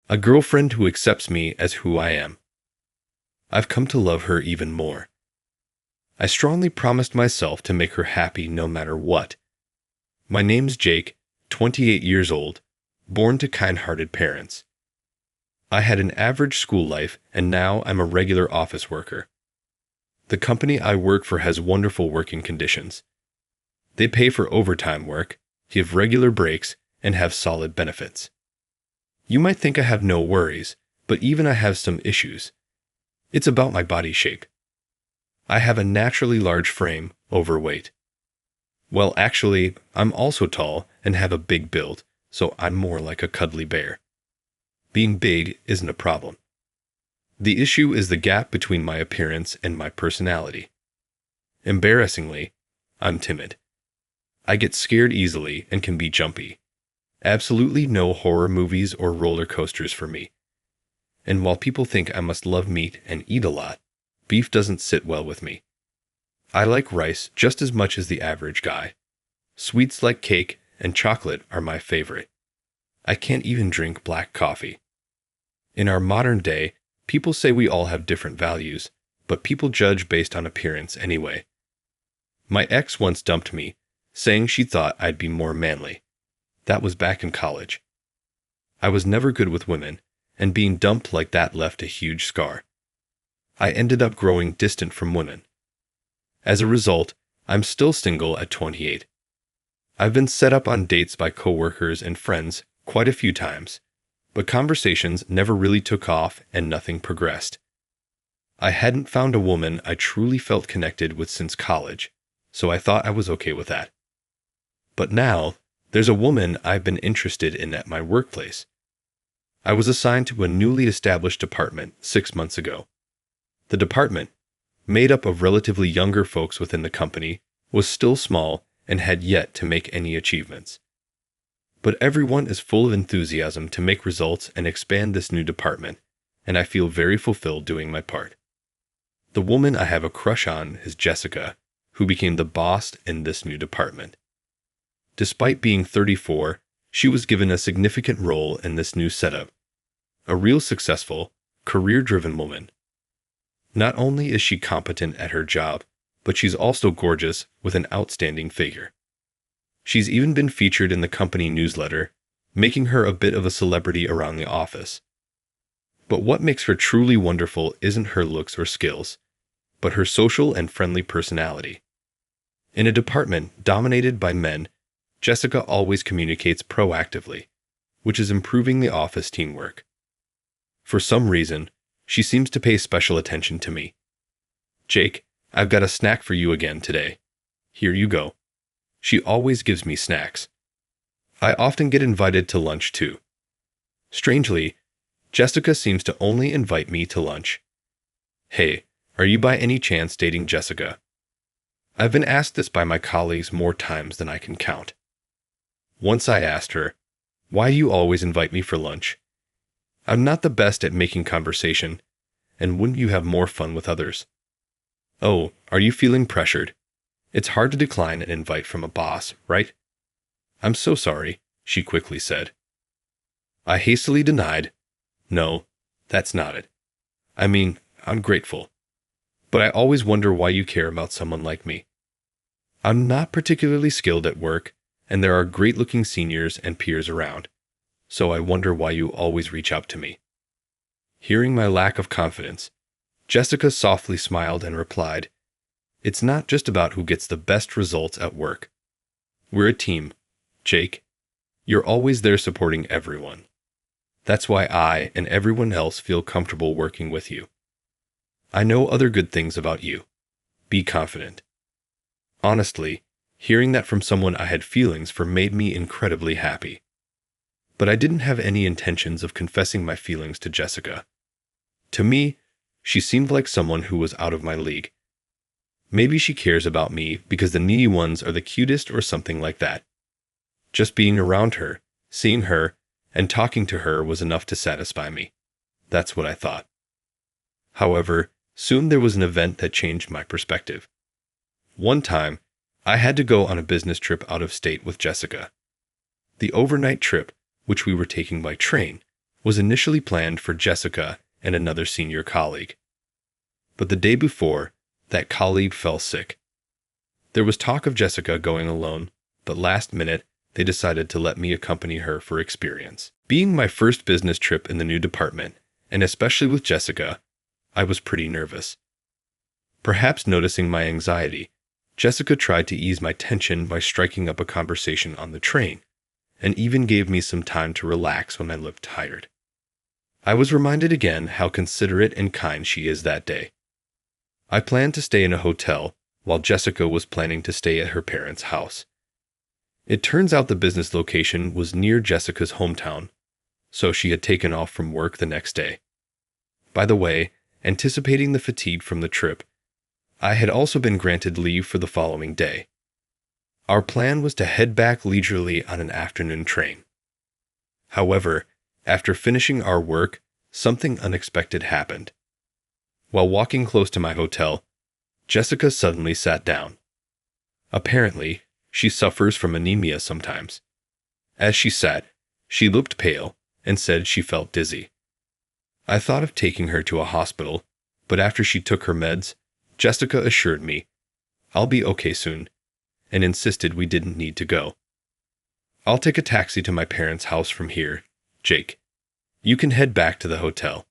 A girlfriend who accepts me as who I am. I've come to love her even more. I strongly promised myself to make her happy no matter what. My name's Jake, 28 years old, born to kind-hearted parents. I had an average school life, and now I'm a regular office worker. The company I work for has wonderful working conditions. They pay for overtime work, give regular breaks, and have solid benefits. You might think I have no worries, but even I have some issues. It's about my body shape. I have a naturally large frame, overweight. Well, actually, I'm also tall and have a big build, so I'm more like a cuddly bear. Being big isn't a problem. The issue is the gap between my appearance and my personality. Embarrassingly, I'm timid. I get scared easily and can be jumpy. Absolutely no horror movies or roller coasters for me. And while people think I must love meat and eat a lot, beef doesn't sit well with me. I like rice just as much as the average guy. Sweets like cake and chocolate are my favorite. I can't even drink black coffee. In our modern day, people say we all have different values, but people judge based on appearance anyway. My ex once dumped me, saying she thought I'd be more manly. That was back in college. I was never good with women, and being dumped like that left a huge scar. I ended up growing distant from women. As a result, I'm still single at 28. I've been set up on dates by coworkers and friends quite a few times, but conversations never really took off and nothing progressed. I hadn't found a woman I truly felt connected with since college, so I thought I was okay with that. But now, there's a woman I've been interested in at my workplace. I was assigned to a newly established department 6 months ago. The department, made up of relatively younger folks within the company, was still small and had yet to make any achievements. But everyone is full of enthusiasm to make results and expand this new department, and I feel very fulfilled doing my part. The woman I have a crush on is Jessica, who became the boss in this new department. Despite being 34, she was given a significant role in this new setup. A real successful, career-driven woman. Not only is she competent at her job, but she's also gorgeous with an outstanding figure. She's even been featured in the company newsletter, making her a bit of a celebrity around the office. But what makes her truly wonderful isn't her looks or skills, but her social and friendly personality. In a department dominated by men, Jessica always communicates proactively, which is improving the office teamwork. For some reason, she seems to pay special attention to me. Jake, I've got a snack for you again today. Here you go. She always gives me snacks. I often get invited to lunch too. Strangely, Jessica seems to only invite me to lunch. Hey, are you by any chance dating Jessica? I've been asked this by my colleagues more times than I can count. Once I asked her, "Why do you always invite me for lunch? I'm not the best at making conversation, and wouldn't you have more fun with others?" "Oh, are you feeling pressured? It's hard to decline an invite from a boss, right?" "I'm so sorry," she quickly said. I hastily denied, "No, that's not it. I mean, I'm grateful. But I always wonder why you care about someone like me. I'm not particularly skilled at work, and there are great-looking seniors and peers around, so I wonder why you always reach out to me." Hearing my lack of confidence, Jessica softly smiled and replied, "It's not just about who gets the best results at work. We're a team, Jake. You're always there supporting everyone. That's why I and everyone else feel comfortable working with you. I know other good things about you. Be confident." Honestly, hearing that from someone I had feelings for made me incredibly happy. But I didn't have any intentions of confessing my feelings to Jessica. To me, she seemed like someone who was out of my league. Maybe she cares about me because the needy ones are the cutest or something like that. Just being around her, seeing her, and talking to her was enough to satisfy me. That's what I thought. However, soon there was an event that changed my perspective. One time, I had to go on a business trip out of state with Jessica. The overnight trip, which we were taking by train, was initially planned for Jessica and another senior colleague. But the day before, that colleague fell sick. There was talk of Jessica going alone, but last minute, they decided to let me accompany her for experience. Being my first business trip in the new department, and especially with Jessica, I was pretty nervous. Perhaps noticing my anxiety, Jessica tried to ease my tension by striking up a conversation on the train, and even gave me some time to relax when I looked tired. I was reminded again how considerate and kind she is that day. I planned to stay in a hotel, while Jessica was planning to stay at her parents' house. It turns out the business location was near Jessica's hometown, so she had taken off from work the next day. By the way, anticipating the fatigue from the trip, I had also been granted leave for the following day. Our plan was to head back leisurely on an afternoon train. However, after finishing our work, something unexpected happened. While walking close to my hotel, Jessica suddenly sat down. Apparently, she suffers from anemia sometimes. As she sat, she looked pale and said she felt dizzy. I thought of taking her to a hospital, but after she took her meds, Jessica assured me, "I'll be okay soon," and insisted we didn't need to go. "I'll take a taxi to my parents' house from here, Jake. You can head back to the hotel.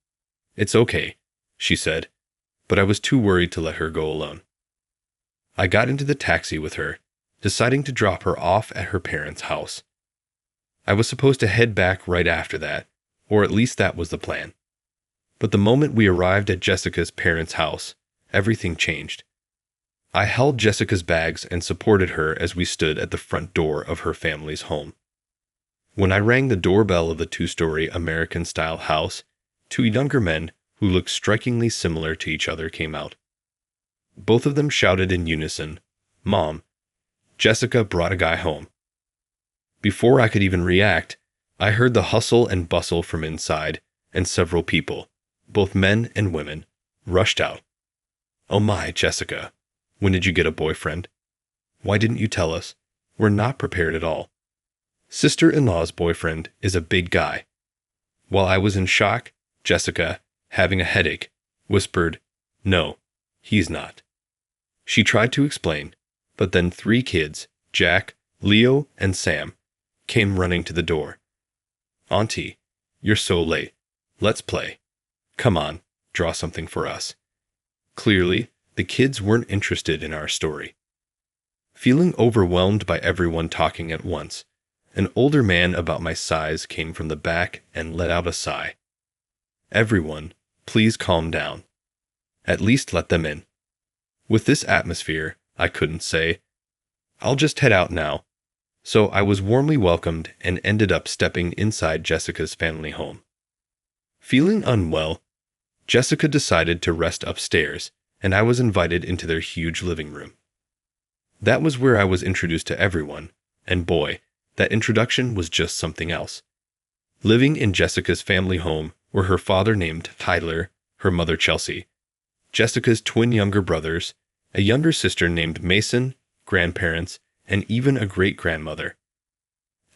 It's okay," she said, but I was too worried to let her go alone. I got into the taxi with her, deciding to drop her off at her parents' house. I was supposed to head back right after that, or at least that was the plan. But the moment we arrived at Jessica's parents' house, everything changed. I held Jessica's bags and supported her as we stood at the front door of her family's home. When I rang the doorbell of the two-story American-style house, two younger men who looked strikingly similar to each other came out. Both of them shouted in unison, "Mom, Jessica brought a guy home." Before I could even react, I heard the hustle and bustle from inside, and several people, both men and women, rushed out. "Oh my, Jessica, when did you get a boyfriend? Why didn't you tell us? We're not prepared at all. Sister-in-law's boyfriend is a big guy." While I was in shock, Jessica, having a headache, whispered, "No, he's not." She tried to explain, but then 3 kids, Jack, Leo, and Sam, came running to the door. "Auntie, you're so late. Let's play. Come on, draw something for us." Clearly, the kids weren't interested in our story. Feeling overwhelmed by everyone talking at once, an older man about my size came from the back and let out a sigh. "Everyone, please calm down. At least let them in." With this atmosphere, I couldn't say, "I'll just head out now." So I was warmly welcomed and ended up stepping inside Jessica's family home. Feeling unwell, Jessica decided to rest upstairs, and I was invited into their huge living room. That was where I was introduced to everyone, and boy, that introduction was just something else. Living in Jessica's family home were her father named Tyler, her mother Chelsea, Jessica's twin younger brothers, a younger sister named Mason, grandparents, and even a great-grandmother.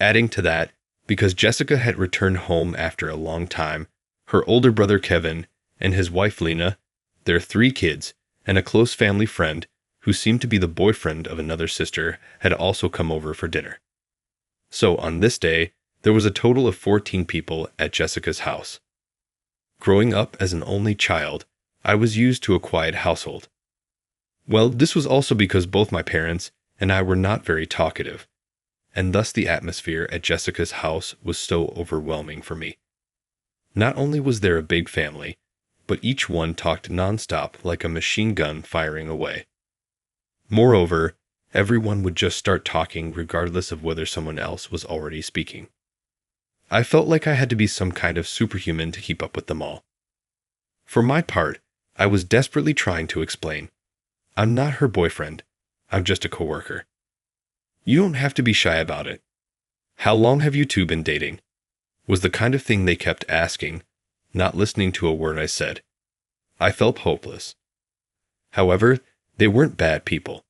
Adding to that, because Jessica had returned home after a long time, her older brother Kevin and his wife Lena, their 3 kids, and a close family friend who seemed to be the boyfriend of another sister had also come over for dinner. So on this day, there was a total of 14 people at Jessica's house. Growing up as an only child, I was used to a quiet household. Well, this was also because both my parents and I were not very talkative, and thus the atmosphere at Jessica's house was so overwhelming for me. Not only was there a big family, but each one talked nonstop like a machine gun firing away. Moreover, everyone would just start talking regardless of whether someone else was already speaking. I felt like I had to be some kind of superhuman to keep up with them all. For my part, I was desperately trying to explain, "I'm not her boyfriend. I'm just a coworker. You don't have to be shy about it. How long have you two been dating?" was the kind of thing they kept asking, not listening to a word I said. I felt hopeless. However, they weren't bad people.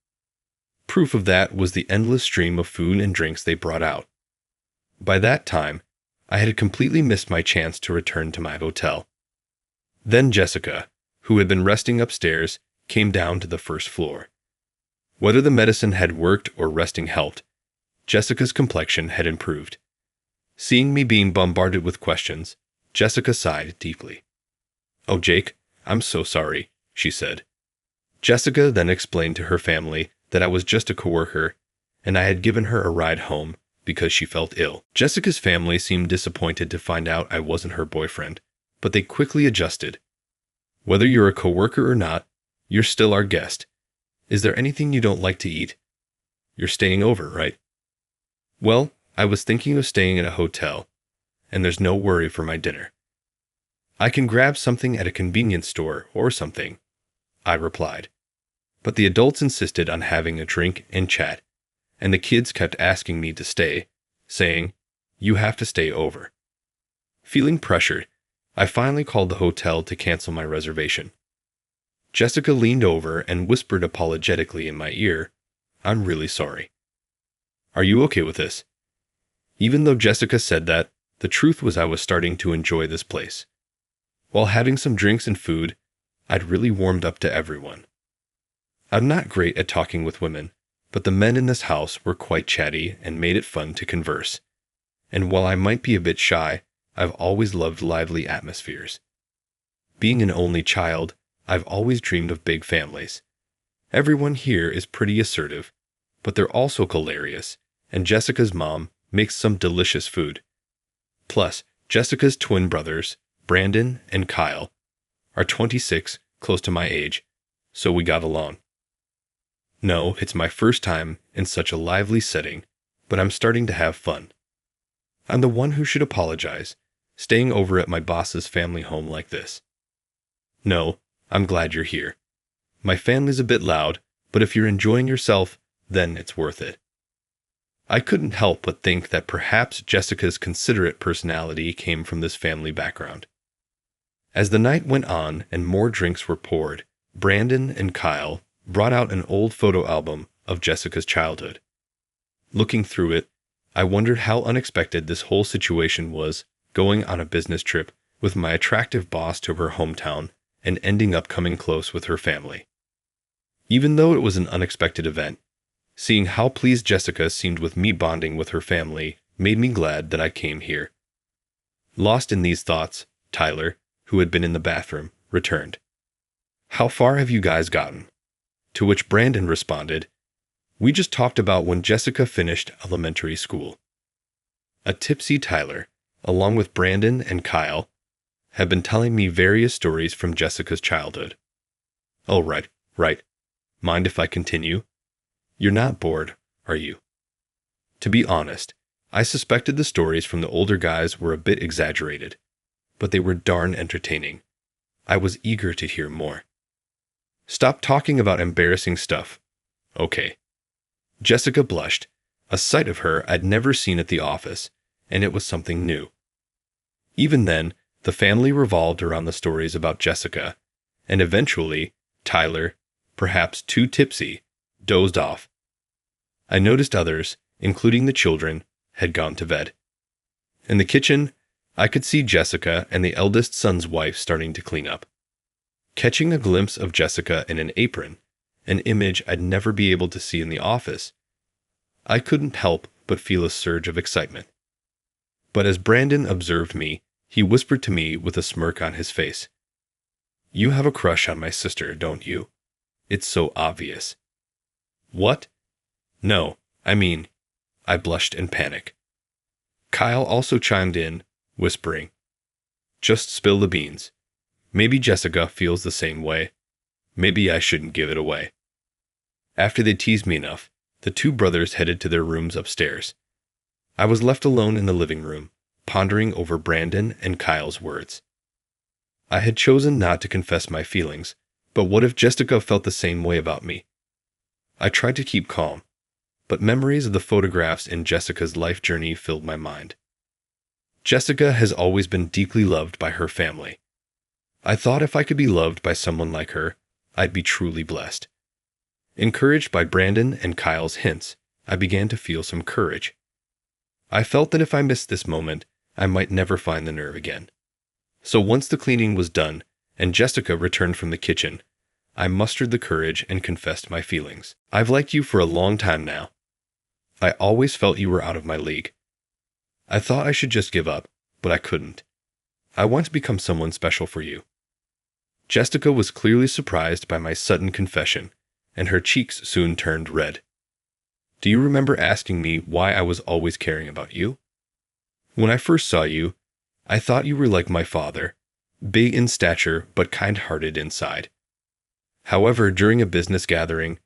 Proof of that was the endless stream of food and drinks they brought out. By that time, I had completely missed my chance to return to my hotel. Then Jessica, who had been resting upstairs, came down to the first floor. Whether the medicine had worked or resting helped, Jessica's complexion had improved. Seeing me being bombarded with questions, Jessica sighed deeply. "Oh, Jake, I'm so sorry," she said. Jessica then explained to her family that I was just a coworker, and I had given her a ride home because she felt ill. Jessica's family seemed disappointed to find out I wasn't her boyfriend, but they quickly adjusted. "Whether you're a coworker or not, you're still our guest. Is there anything you don't like to eat? You're staying over, right?" "Well, I was thinking of staying at a hotel, and there's no worry for my dinner. I can grab something at a convenience store or something," I replied. But the adults insisted on having a drink and chat, and the kids kept asking me to stay, saying, "You have to stay over." Feeling pressured, I finally called the hotel to cancel my reservation. Jessica leaned over and whispered apologetically in my ear, "I'm really sorry. Are you okay with this?" Even though Jessica said that, the truth was I was starting to enjoy this place. While having some drinks and food, I'd really warmed up to everyone. I'm not great at talking with women, but the men in this house were quite chatty and made it fun to converse. And while I might be a bit shy, I've always loved lively atmospheres. Being an only child, I've always dreamed of big families. Everyone here is pretty assertive, but they're also hilarious, and Jessica's mom makes some delicious food. Plus, Jessica's twin brothers, Brandon and Kyle, are 26, close to my age, so we got along. No, it's my first time in such a lively setting, but I'm starting to have fun. I'm the one who should apologize, staying over at my boss's family home like this. No, I'm glad you're here. My family's a bit loud, but if you're enjoying yourself, then it's worth it. I couldn't help but think that perhaps Jessica's considerate personality came from this family background. As the night went on and more drinks were poured, Brandon and Kyle brought out an old photo album of Jessica's childhood. Looking through it, I wondered how unexpected this whole situation was, going on a business trip with my attractive boss to her hometown and ending up coming close with her family. Even though it was an unexpected event, seeing how pleased Jessica seemed with me bonding with her family made me glad that I came here. Lost in these thoughts, Tyler, who had been in the bathroom, returned. "How far have you guys gotten?" To which Brandon responded, "We just talked about when Jessica finished elementary school." A tipsy Tyler, along with Brandon and Kyle, have been telling me various stories from Jessica's childhood. "Oh, right. Mind if I continue? You're not bored, are you?" To be honest, I suspected the stories from the older guys were a bit exaggerated, but they were darn entertaining. I was eager to hear more. "Stop talking about embarrassing stuff." "Okay." Jessica blushed, a sight of her I'd never seen at the office, and it was something new. Even then, the family revolved around the stories about Jessica, and eventually, Tyler, perhaps too tipsy, dozed off. I noticed others, including the children, had gone to bed. In the kitchen, I could see Jessica and the eldest son's wife starting to clean up. Catching a glimpse of Jessica in an apron, an image I'd never be able to see in the office, I couldn't help but feel a surge of excitement. But as Brandon observed me, he whispered to me with a smirk on his face, "You have a crush on my sister, don't you? It's so obvious." "What?" "No, I mean," I blushed in panic. Kyle also chimed in, whispering, "Just spill the beans. Maybe Jessica feels the same way. Maybe I shouldn't give it away." After they teased me enough, the two brothers headed to their rooms upstairs. I was left alone in the living room, pondering over Brandon and Kyle's words. I had chosen not to confess my feelings, but what if Jessica felt the same way about me? I tried to keep calm, but memories of the photographs in Jessica's life journey filled my mind. Jessica has always been deeply loved by her family. I thought if I could be loved by someone like her, I'd be truly blessed. Encouraged by Brandon and Kyle's hints, I began to feel some courage. I felt that if I missed this moment, I might never find the nerve again. So once the cleaning was done and Jessica returned from the kitchen, I mustered the courage and confessed my feelings. I've liked you for a long time now. I always felt you were out of my league. I thought I should just give up, but I couldn't. I want to become someone special for you. Jessica was clearly surprised by my sudden confession, and her cheeks soon turned red. Do you remember asking me why I was always caring about you? When I first saw you, I thought you were like my father, big in stature but kind-hearted inside. However, during a business gathering,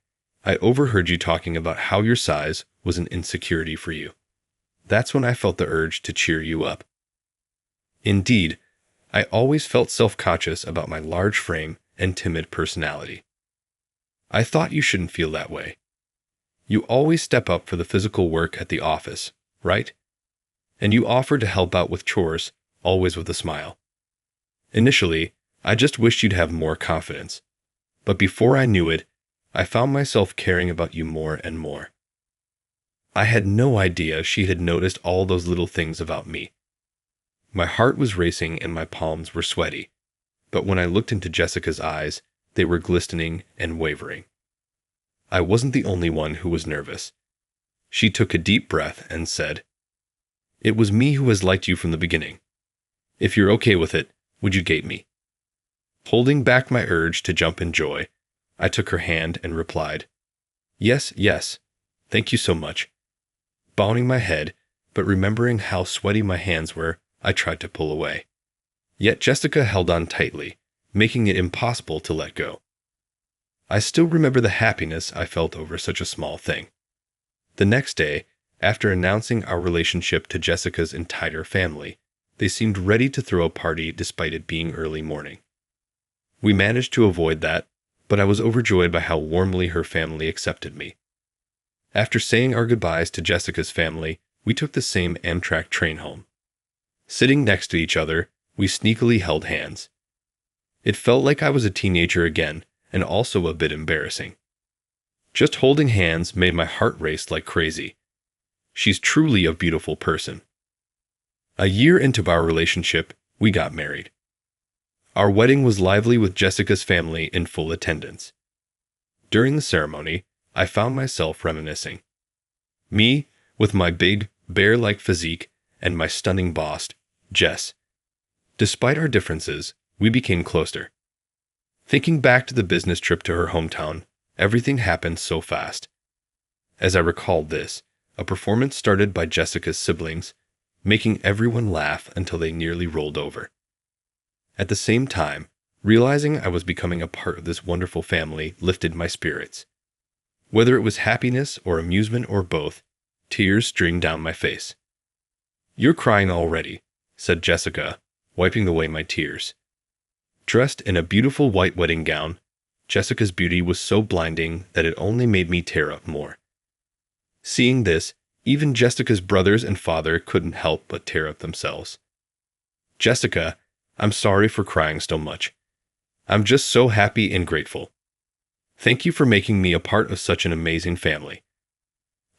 I overheard you talking about how your size was an insecurity for you. That's when I felt the urge to cheer you up. Indeed, I always felt self-conscious about my large frame and timid personality. I thought you shouldn't feel that way. You always step up for the physical work at the office, right? And you offer to help out with chores, always with a smile. Initially, I just wished you'd have more confidence. But before I knew it, I found myself caring about you more and more. I had no idea she had noticed all those little things about me. My heart was racing and my palms were sweaty, but when I looked into Jessica's eyes, they were glistening and wavering. I wasn't the only one who was nervous. She took a deep breath and said, "It was me who has liked you from the beginning. If you're okay with it, would you date me?" Holding back my urge to jump in joy, I took her hand and replied, "Yes, yes, thank you so much." Bowing my head, but remembering how sweaty my hands were, I tried to pull away. Yet Jessica held on tightly, making it impossible to let go. I still remember the happiness I felt over such a small thing. The next day, after announcing our relationship to Jessica's entire family, they seemed ready to throw a party despite it being early morning. We managed to avoid that, but I was overjoyed by how warmly her family accepted me. After saying our goodbyes to Jessica's family, we took the same Amtrak train home. Sitting next to each other, we sneakily held hands. It felt like I was a teenager again, and also a bit embarrassing. Just holding hands made my heart race like crazy. She's truly a beautiful person. A year into our relationship, we got married. Our wedding was lively with Jessica's family in full attendance. During the ceremony, I found myself reminiscing. Me, with my big, bear-like physique, and my stunning boss, Jess. Despite our differences, we became closer. Thinking back to the business trip to her hometown, everything happened so fast. As I recalled this, a performance started by Jessica's siblings, making everyone laugh until they nearly rolled over. At the same time, realizing I was becoming a part of this wonderful family lifted my spirits. Whether it was happiness or amusement or both, tears streamed down my face. "You're crying already," said Jessica, wiping away my tears. Dressed in a beautiful white wedding gown, Jessica's beauty was so blinding that it only made me tear up more. Seeing this, even Jessica's brothers and father couldn't help but tear up themselves. "Jessica, I'm sorry for crying so much. I'm just so happy and grateful. Thank you for making me a part of such an amazing family.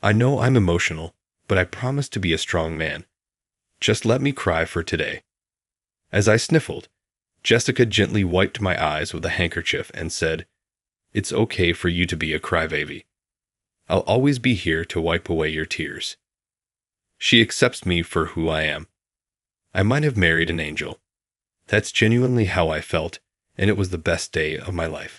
I know I'm emotional, but I promise to be a strong man. Just let me cry for today." As I sniffled, Jessica gently wiped my eyes with a handkerchief and said, "It's okay for you to be a crybaby. I'll always be here to wipe away your tears." She accepts me for who I am. I might have married an angel. That's genuinely how I felt, and it was the best day of my life.